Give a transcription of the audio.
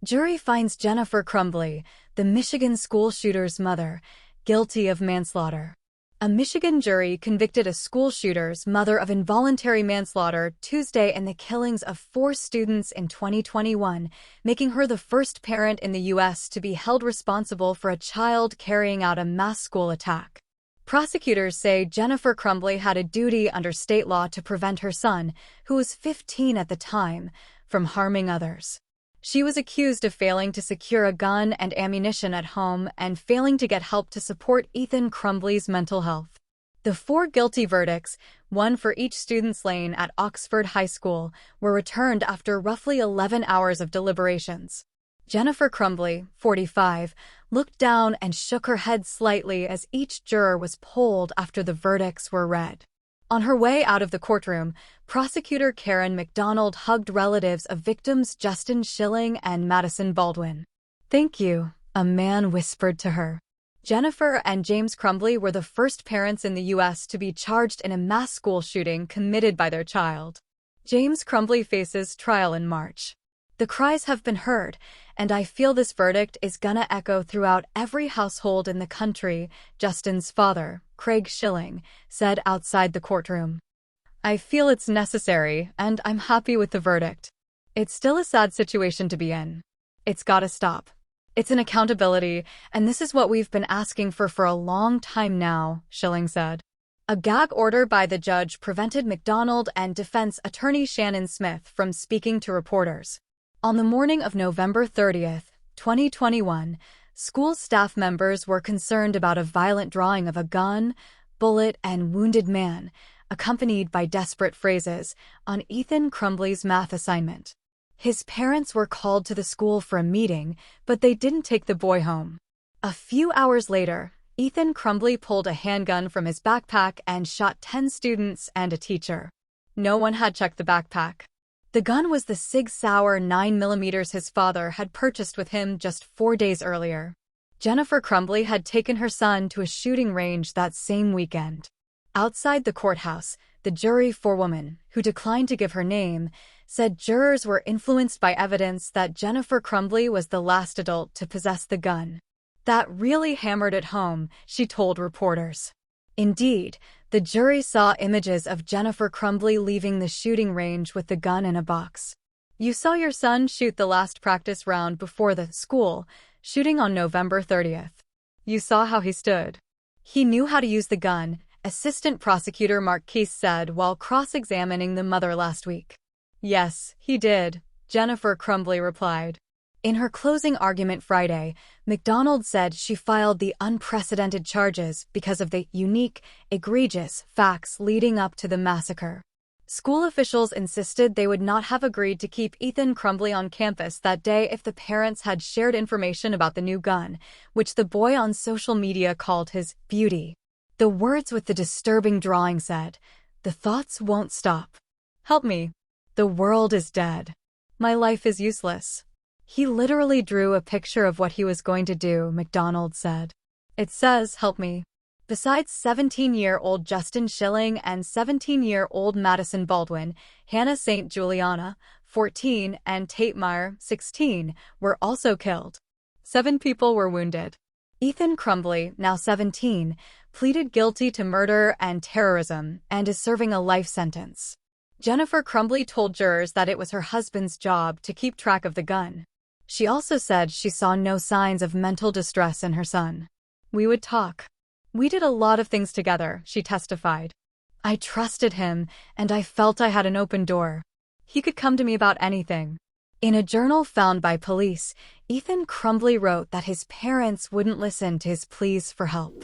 Jury finds Jennifer Crumbley, the Michigan school shooter's mother, guilty of manslaughter. A Michigan jury convicted a school shooter's mother of involuntary manslaughter Tuesday in the killings of 4 students in 2021, making her the first parent in the U.S. to be held responsible for a child carrying out a mass school attack. Prosecutors say Jennifer Crumbley had a duty under state law to prevent her son, who was 15 at the time, from harming others. She was accused of failing to secure a gun and ammunition at home and failing to get help to support Ethan Crumbley's mental health. The 4 guilty verdicts, one for each student's lane at Oxford High School, were returned after roughly 11 hours of deliberations. Jennifer Crumbley, 45, looked down and shook her head slightly as each juror was polled after the verdicts were read. On her way out of the courtroom, prosecutor Karen McDonald hugged relatives of victims Justin Schilling and Madison Baldwin. "Thank you," a man whispered to her. Jennifer and James Crumbley were the first parents in the U.S. to be charged in a mass school shooting committed by their child. James Crumbley faces trial in March. "The cries have been heard, and I feel this verdict is gonna echo throughout every household in the country," Justin's father, Craig Schilling, said outside the courtroom. "I feel it's necessary, and I'm happy with the verdict. It's still a sad situation to be in. It's gotta stop. It's an accountability, and this is what we've been asking for a long time now," Schilling said. A gag order by the judge prevented McDonald and defense attorney Shannon Smith from speaking to reporters. On the morning of November 30, 2021, school staff members were concerned about a violent drawing of a gun, bullet, and wounded man, accompanied by desperate phrases, on Ethan Crumbley's math assignment. His parents were called to the school for a meeting, but they didn't take the boy home. A few hours later, Ethan Crumbley pulled a handgun from his backpack and shot 10 students and a teacher. No one had checked the backpack. The gun was the Sig Sauer 9mm his father had purchased with him just 4 days earlier. Jennifer Crumbley had taken her son to a shooting range that same weekend. Outside the courthouse, the jury forewoman, who declined to give her name, said jurors were influenced by evidence that Jennifer Crumbley was the last adult to possess the gun. "That really hammered it home," she told reporters. Indeed, the jury saw images of Jennifer Crumbley leaving the shooting range with the gun in a box. "You saw your son shoot the last practice round before the school shooting on November 30th. You saw how he stood. He knew how to use the gun," Assistant Prosecutor Mark Keese said while cross-examining the mother last week. "Yes, he did," Jennifer Crumbley replied. In her closing argument Friday, McDonald said she filed the unprecedented charges because of the unique, egregious facts leading up to the massacre. School officials insisted they would not have agreed to keep Ethan Crumbley on campus that day if the parents had shared information about the new gun, which the boy on social media called his beauty. The words with the disturbing drawing said, "The thoughts won't stop. Help me. The world is dead. My life is useless." He literally drew a picture of what he was going to do, McDonald said. "It says, help me." Besides 17-year-old Justin Schilling and 17-year-old Madison Baldwin, Hannah St. Juliana, 14, and Tate Meyer, 16, were also killed. 7 people were wounded. Ethan Crumbley, now 17, pleaded guilty to murder and terrorism and is serving a life sentence. Jennifer Crumbley told jurors that it was her husband's job to keep track of the gun. She also said she saw no signs of mental distress in her son. "We would talk. We did a lot of things together," she testified. "I trusted him, and I felt I had an open door. He could come to me about anything." In a journal found by police, Ethan Crumbley wrote that his parents wouldn't listen to his pleas for help.